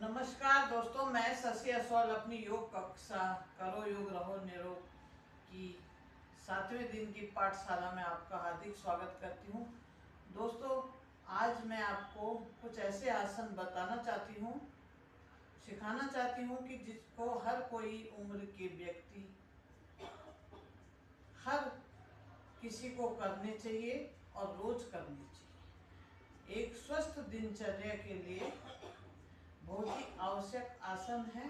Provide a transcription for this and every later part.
नमस्कार दोस्तों, मैं शशि असवाल अपनी योग कक्षा करो योग रहो निरोग की 7वें दिन की पाठशाला में आपका हार्दिक स्वागत करती हूँ। दोस्तों, आज मैं आपको कुछ ऐसे आसन बताना चाहती हूँ, सिखाना चाहती हूँ कि जिसको हर कोई उम्र के व्यक्ति, हर किसी को करने चाहिए और रोज करने चाहिए। एक स्वस्थ दिनचर्या के लिए बहुत ही आवश्यक आसन है,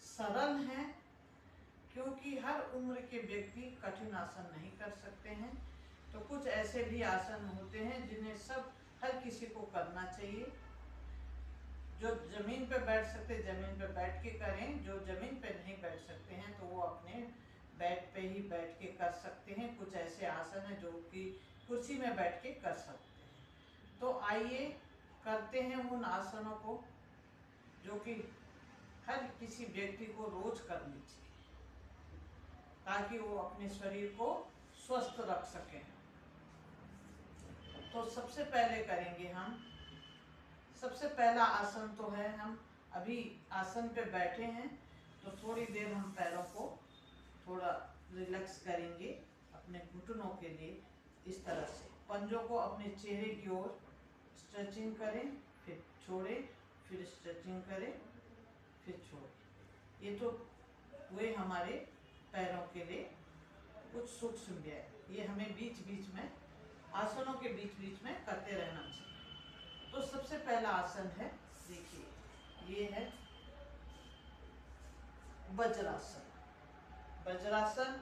सरल है, क्योंकि हर उम्र के व्यक्ति कठिन आसन नहीं कर सकते हैं। तो कुछ ऐसे भी आसन होते हैं जिन्हें हर किसी को करना चाहिए। जो जमीन पे बैठ सकते जमीन पे बैठ के करें, जो जमीन पे नहीं बैठ सकते हैं तो वो अपने बेड पे ही बैठ के कर सकते हैं। कुछ ऐसे आसन हैं जो कि कुर्सी में बैठ के कर सकते हैं। तो आइए करते हैं उन आसनों को जो कि हर किसी व्यक्ति को रोज करनी चाहिए, ताकि वो अपने शरीर को स्वस्थ रख सकें। तो सबसे पहले करेंगे हम, सबसे पहला आसन तो है, हम अभी आसन पे बैठे हैं तो थोड़ी देर हम पैरों को थोड़ा रिलैक्स करेंगे अपने घुटनों के लिए। इस तरह से पंजों को अपने चेहरे की ओर स्ट्रेचिंग करें, फिर छोड़ें, फिर स्ट्रेचिंग करें, फिर छोड़ें। ये तो हुए हमारे पैरों के लिए कुछ सूक्ष्म व्यायाम। ये हमें बीच बीच में, आसनों के बीच बीच में करते रहना चाहिए। तो सबसे पहला आसन है, देखिए ये है वज्रासन। वज्रासन,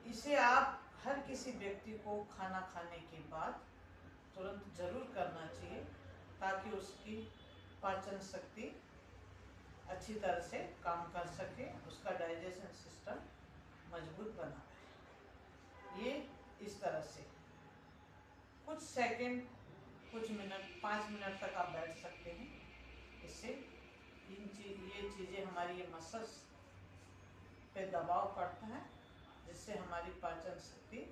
इसे आप हर किसी व्यक्ति को खाना खाने के बाद तुरंत जरूर करना चाहिए, ताकि उसकी पाचन शक्ति अच्छी तरह से काम कर सके, उसका डाइजेशन सिस्टम मजबूत बना रहे। ये इस तरह से कुछ सेकंड, कुछ मिनट, 5 मिनट तक आप बैठ सकते हैं। इससे ये चीज़ें हमारी ये मसल्स पे दबाव पड़ता है, जिससे हमारी पाचन शक्ति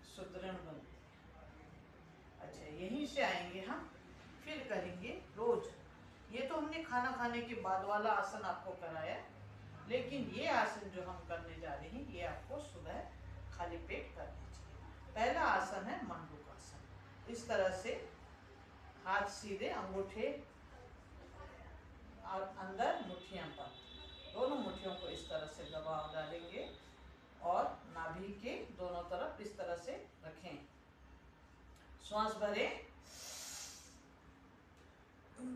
सुदृढ़ बनती है। अच्छा, यहीं से आएंगे हम, फिर करेंगे रोज। ये तो हमने खाना खाने के बाद वाला आसन आपको कराया, लेकिन ये आसन जो हम करने जा रहे हैं ये आपको सुबह खाली पेट करना चाहिए। पहला आसन है मंडूक आसन। इस तरह से हाथ सीधे, अंगूठे और अंदर मुट्ठियां पर, दोनों मुट्ठियों को इस तरह से दबाव डालेंगे और नाभि के दोनों तरफ इस तरह से रखें। श्वास भरें,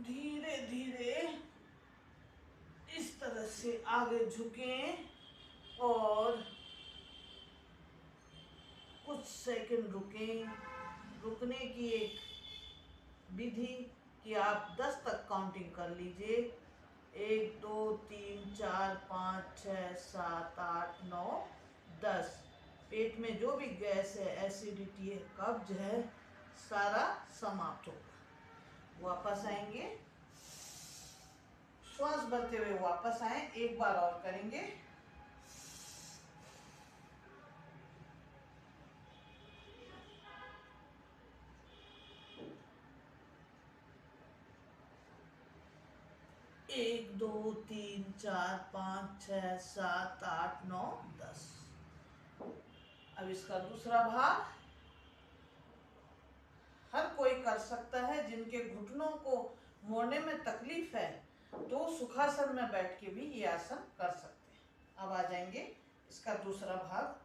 धीरे धीरे इस तरह से आगे झुकें और कुछ सेकंड रुकें। रुकने की एक विधि कि आप 10 तक काउंटिंग कर लीजिए। 1 2 3 4 5 6 7 8 9 10। पेट में जो भी गैस है, एसिडिटी है, कब्ज है, सारा समाप्त होगा। वापस आएंगे, श्वास भरते हुए वापस आए। एक बार और करेंगे। एक 2 3 4 5 6 7 8 9 10। अब इसका दूसरा भाग हर कोई कर सकता है। जिनके घुटनों को मोड़ने में तकलीफ है तो सुखासन में बैठ के भी ये आसन कर सकते हैं। अब आ जाएंगे इसका दूसरा भाग।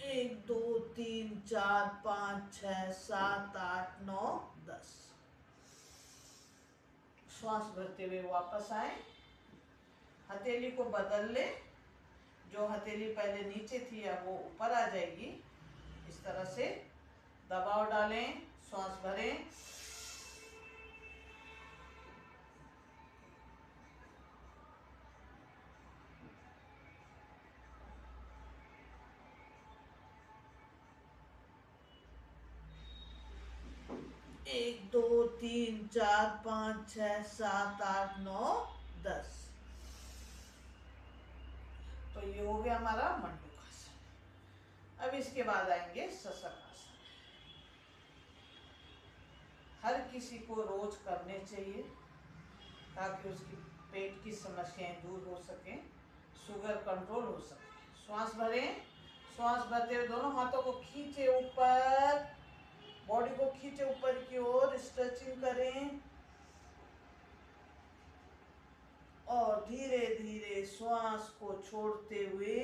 एक 2 3 4 5 6 7 8 9 10। श्वास भरते हुए वापस आए। हथेली को बदल ले, जो हथेली पहले नीचे थी अब वो ऊपर आ जाएगी। इस तरह से दबाव डालें, श्वास भरें। एक 2 3 4 5 6 7 8 9 10। तो ये हो गया हमारा मंडूकासन। अब इसके बाद आएंगे शशकासन। हर किसी को रोज करने चाहिए ताकि उसकी पेट की समस्याएं दूर हो सकें, शुगर कंट्रोल हो सके। श्वास भरें, श्वास भरते हुए दोनों हाथों को खींचे ऊपर, बॉडी को खींचे ऊपर की ओर, स्ट्रेचिंग करें और धीरे धीरे श्वास को छोड़ते हुए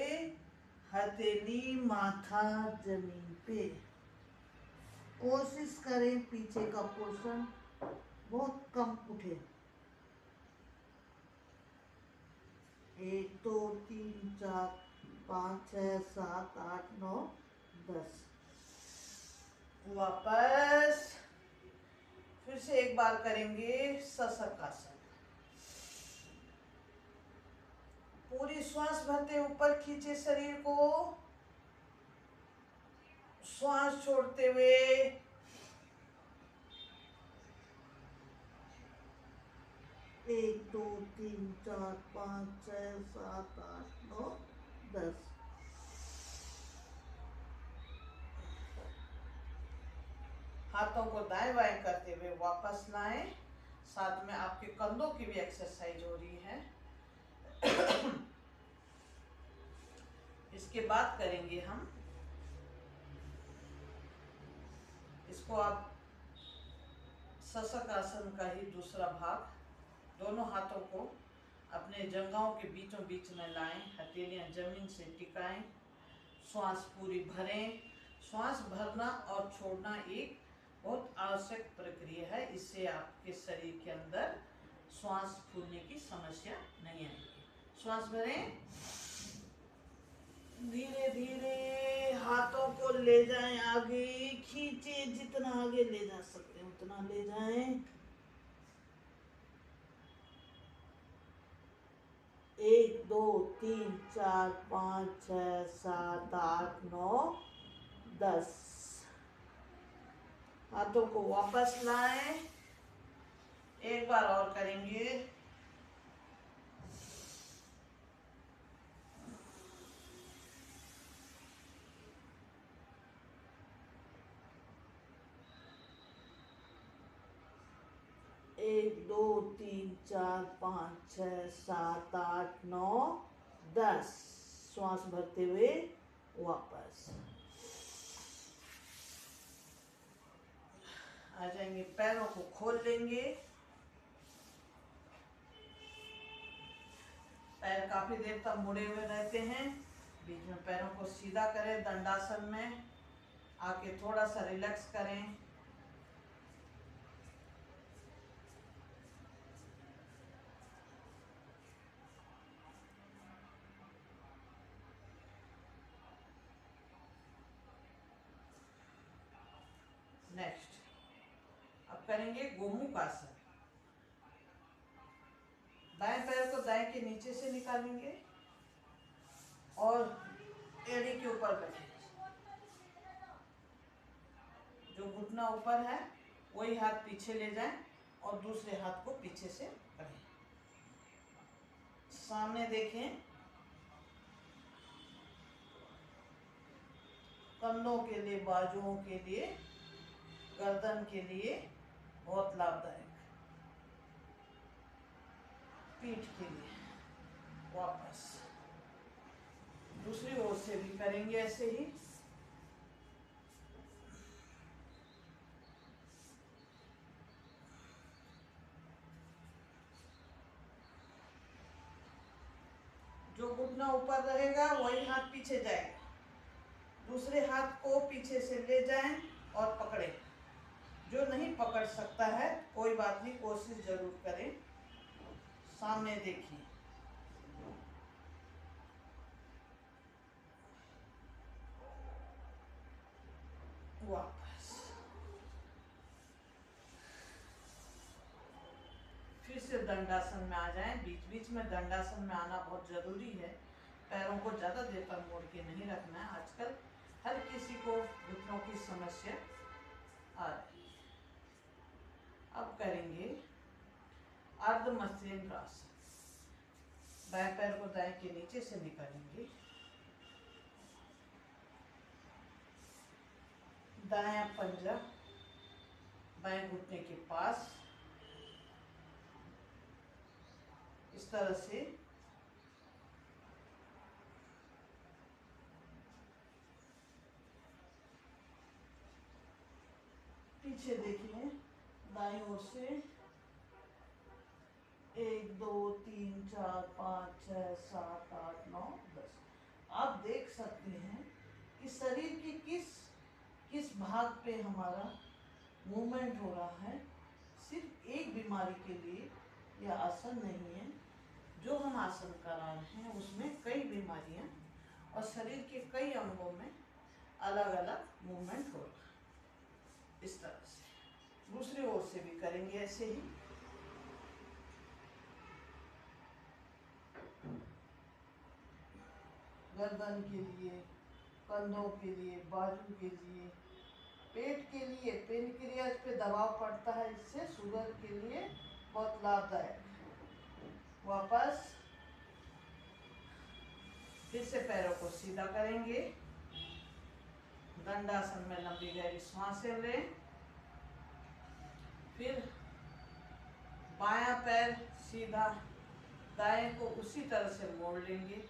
हथेली माथा जमीन पे। कोशिश करें पीछे का पोर्शन बहुत कम उठे। 1 2 3 4 5 6 7 8 9 10। वापस फिर से एक बार करेंगे शशकासन। पूरी श्वास भरते ऊपर खींचे शरीर को, श्वास छोड़ते हुए 1 2 3 4 5 6 7 8 9 10। हाथों को दाएं बाएं करते हुए वापस लाएं। साथ में आपके कंधों की भी एक्सरसाइज हो रही है। इसके बाद करेंगे हम, इसको आप शशकासन का ही दूसरा भाग, दोनों हाथों को अपने जंघाओं के बीचों बीच में लाएं, हथेलियां जमीन से टिकाएं, श्वास पूरी भरें। श्वास भरना और छोड़ना एक बहुत आवश्यक प्रक्रिया है, इससे आपके शरीर के अंदर श्वास फूलने की समस्या नहीं आएगी। श्वास भरें, धीरे धीरे हाथों को ले जाएं आगे, खींचे, जितना आगे ले जा सकते हैं उतना ले जाएं। 1 2 3 4 5 6 7 8 9 10। हाथों को वापस लाएं। एक बार और करेंगे। एक 2 3 4 5 6 7 8 9 10। श्वास भरते हुए वापस आ जाएंगे। पैरों को खोल लेंगे। पैर काफी देर तक मुड़े हुए रहते हैं, बीच में पैरों को सीधा करें। दंडासन में आके थोड़ा सा रिलैक्स करें। नेक्स्ट अब करेंगे गोमुख आसन। दाएं पैर को दाएं के नीचे से निकालेंगे और एड़ी के ऊपर बैठेंगे। जो घुटना ऊपर है वही हाथ पीछे ले जाएं और दूसरे हाथ को पीछे से करें। सामने देखें। कंधों के लिए, बाजुओं के लिए, गर्दन के लिए बहुत लाभदायक। पीठ के लिए वापस दूसरी ओर से भी करेंगे ऐसे ही। जो घुटना ऊपर रहेगा वही हाथ पीछे जाएगा। दूसरे हाथ को पीछे से ले जाएं और पकड़ें। जो नहीं पकड़ सकता है कोई बात नहीं, कोशिश जरूर करें। सामने देखिए। वापस फिर से दंडासन में आ जाएं। बीच बीच में दंडासन में आना बहुत जरूरी है। पैरों को ज्यादा देर तक मोड़ के नहीं रखना है। आजकल हर किसी को घुटनों की समस्या आ रही है। अब करेंगे अर्ध मत्स्येंद्र आसन। बाएं पैर को दाएं के नीचे से निकालेंगे, दायां पंजा बाएं घुटने के पास, इस तरह से पीछे देखिए, दाईं ओर से 1 2 3 4 5 6 7 8 9 10। आप देख सकते हैं कि शरीर के किस भाग पे हमारा मूवमेंट हो रहा है। सिर्फ एक बीमारी के लिए यह आसन नहीं है, जो हम आसन करा रहे हैं उसमें कई बीमारियां और शरीर के कई अंगों में अलग अलग मूवमेंट हो रहा है। इस तरह से दूसरी ओर से भी करेंगे ऐसे ही। गर्दन के लिए, कंधों के लिए, बाजू के लिए, पेट के लिए, पेनक्रियाज पे दबाव पड़ता है, इससे शुगर के लिए बहुत लाभदायक है। वापस फिर से पैरों को सीधा करेंगे, दंडासन में लंबी गहरी सांसें लें, फिर बायां पैर सीधा, दाएं को उसी तरह से मोड़ लेंगे।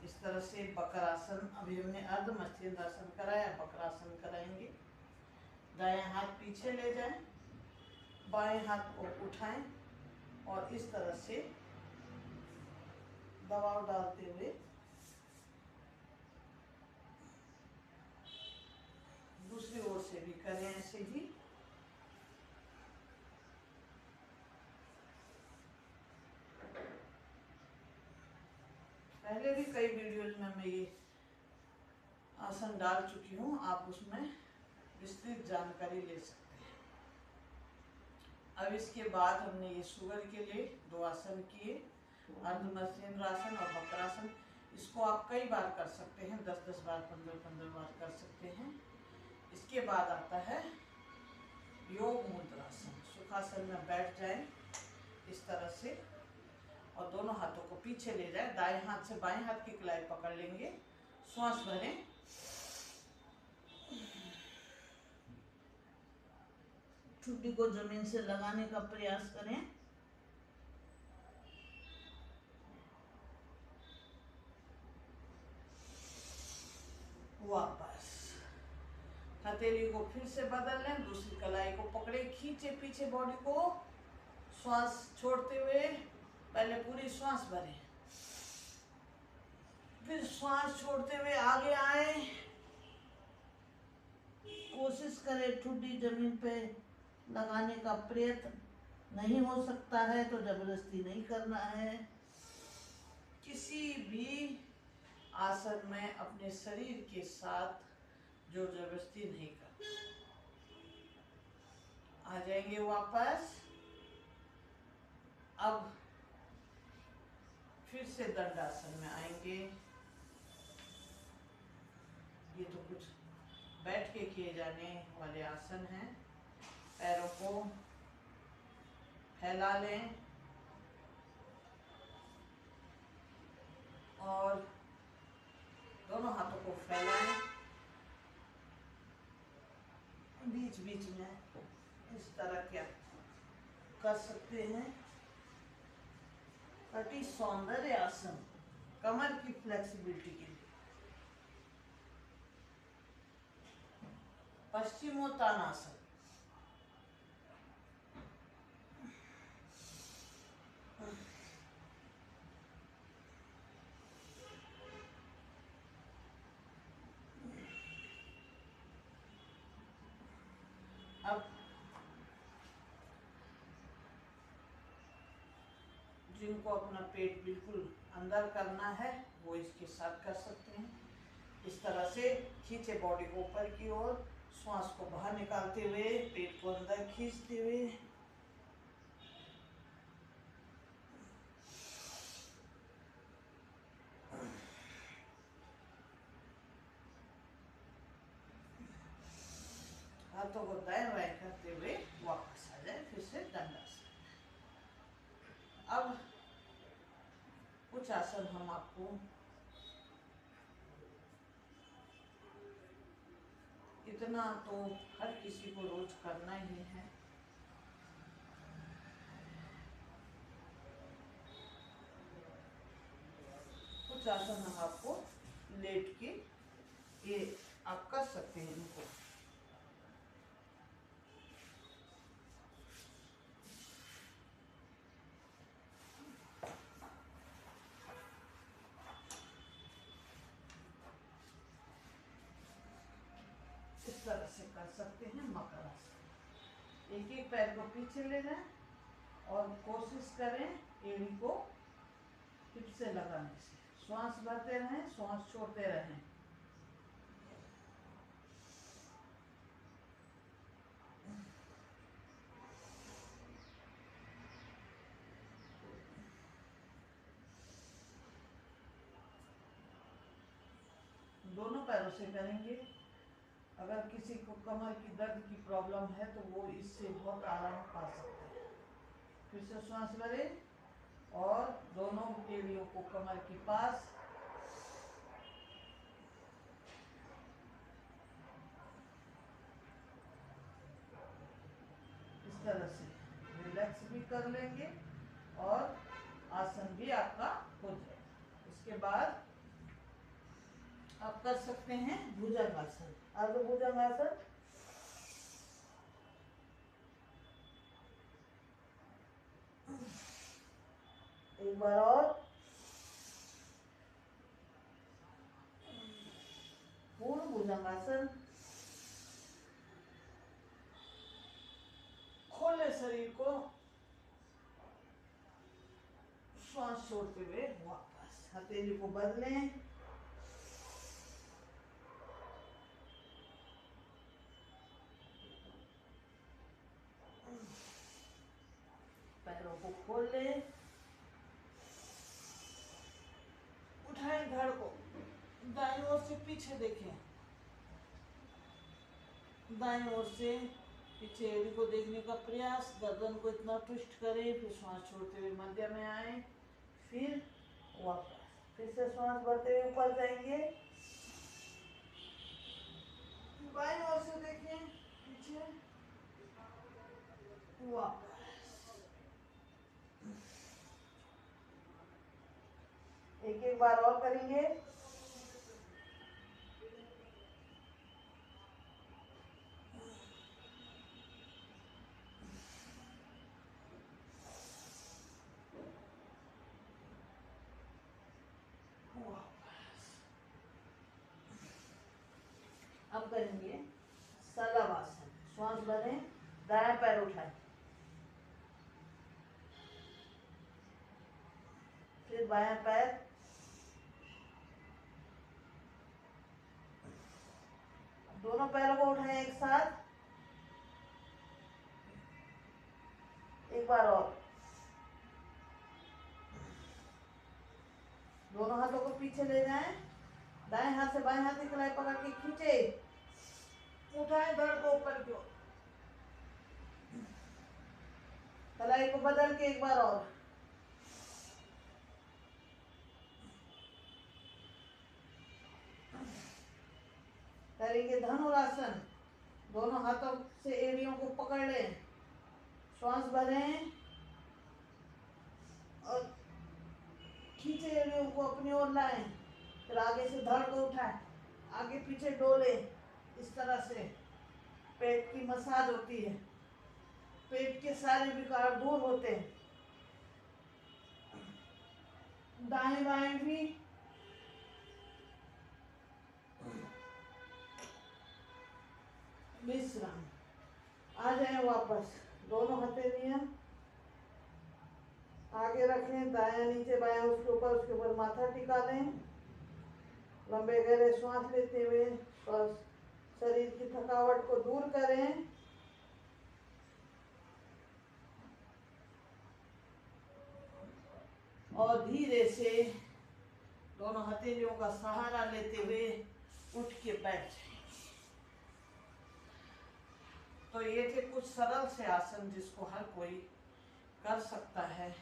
इस तरह से बकरासन, अभी हमने अर्ध मत्स्येंद्रासन कराया, बकरासन कराएंगे। दायां हाथ पीछे ले जाएं, बाएं हाथ को उठाएं और इस तरह से दबाव डालते हुए दूसरी ओर से भी करें ऐसे ही। पहले भी कई वीडियोज में मैं ये आसन डाल चुकी हूँ, आप उसमें विस्तृत जानकारी ले सकते हैं। अब इसके बाद हमने ये शुगर के लिए 2 आसन किए, अर्ध मत्स्येंद्रासन और बकरासन। इसको आप कई बार कर सकते हैं, 10-10 बार, 15-15 बार कर सकते हैं। इसके बाद आता है योग मुद्रासन। सुखासन में बैठ जाएं इस तरह से और दोनों हाथों को पीछे ले जाएं, दाएं हाथ से बाएं हाथ की कलाई पकड़ लेंगे, श्वास भरें, ठुड्डी को जमीन से लगाने का प्रयास करें। वापस हथेली को फिर से बदल लें, दूसरी कलाई को पकड़े, खींचे पीछे बॉडी को, श्वास छोड़ते हुए पहले पूरी श्वास भरें, फिर श्वास छोड़ते हुए आगे आए, कोशिश करें ठुड्डी जमीन पे लगाने का प्रयत्न नहीं हो सकता है तो जबरदस्ती नहीं करना है। किसी भी आसन में अपने शरीर के साथ जोर जबरदस्ती नहीं करना। आ जाएंगे वापस। अब फिर से दंडासन में आएंगे। ये तो कुछ बैठ के किए जाने वाले आसन हैं। पैरों को फैला लें और दोनों हाथों को फैलाएं, बीच बीच में इस तरह क्या कर सकते हैं। कटी सौंदर्य आसन, कमर की फ्लेक्सिबिलिटी के लिए। पश्चिमोत्तानासन, अब जिनको अपना पेट बिल्कुल अंदर करना है वो इसके साथ कर सकते हैं। इस तरह से खींचे बॉडी को ऊपर की ओर, श्वास को बाहर निकालते हुए पेट को अंदर खींचते हुए, हाथों को दाएं बाएं करते हुए वापस आ जाए, फिर से दंडासन। अब कुछ आसन हम आपको इतना तो हर किसी को रोज करना ही है। कुछ आसन हम आपको लेट के ये आप कर सकते हैं इनको। इस तरह से कर सकते हैं मकर आसन। एक एक पैर को पीछे लेना है और कोशिश करें एड़ी को हिप से लगाने से। श्वास भरते रहें, श्वास छोड़ते रहें। दोनों पैरों से करेंगे। अगर किसी को कमर की दर्द की प्रॉब्लम है तो वो इससे बहुत आराम पा सकते हैं। फिर से श्वास भरें और दोनों एड़ियों को कमर के पास, इस तरह से रिलैक्स भी कर लेंगे और आसन भी आपका हो जाएगा। इसके बाद आप कर सकते हैं भुजंगासन, अर्ध भुजंगासन। एक बार और, पूर्ण भुजंगासन। खोले शरीर को, श्वास छोड़ते हुए वापस। हथेली को बदलें, पैरों को खोल लें, उठाएं धड़ को, दाईं ओर से पीछे देखें, दाईं ओर से पीछे एड़ी को देखने का प्रयास। गर्दन को इतना ट्विस्ट करें, फिर श्वास छोड़ते हुए मध्य में आए, फिर वापस। फिर से श्वास भरते हुए ऊपर जाएंगे, बाईं ओर से देखें, पीछे, वापस। एक एक बार और करेंगे। अब करेंगे सलवासन। श्वास भरें, दायां पैर उठाएं, फिर बायां पैर, दोनों पैरों को उठाएं एक साथ। एक बार और, दोनों हाथों को पीछे ले जाएं, दाएं हाथ से बाएं हाथ की कलाई पकड़ के खींचे, उठाएं धड़ को ऊपर की ओर, कलाई को बदल के एक बार और, करेंगे धनुरासन। दोनों हाथों से एड़ियों को पकड़ लें, श्वास भरें और खींचे एड़ियों को अपनी ओर लाएं, फिर आगे से धड़ को उठाएं, आगे पीछे डोले। इस तरह से पेट की मसाज होती है, पेट के सारे विकार दूर होते हैं। दाएं बाएं भी, विश्राम। आ जाए वापस, दोनों हथेलियां आगे रखें, दायां नीचे बायां उसके ऊपर माथा टिका लें। लंबे गहरे श्वास लेते हुए शरीर की थकावट को दूर करें। और धीरे से दोनों हथेलियों का सहारा लेते हुए उठ के बैठ जाएं। तो ये थे कुछ सरल से आसन जिसको हर कोई कर सकता है।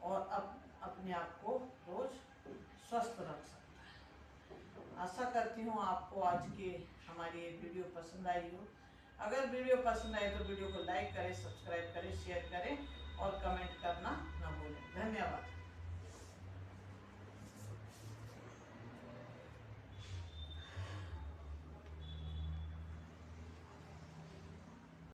और अब अपने आप को रोज स्वस्थ रख सकता है। आशा करती हूँ आपको आज की हमारी ये वीडियो पसंद आई हो। अगर वीडियो पसंद आए तो वीडियो को लाइक करें, सब्सक्राइब करें, शेयर करें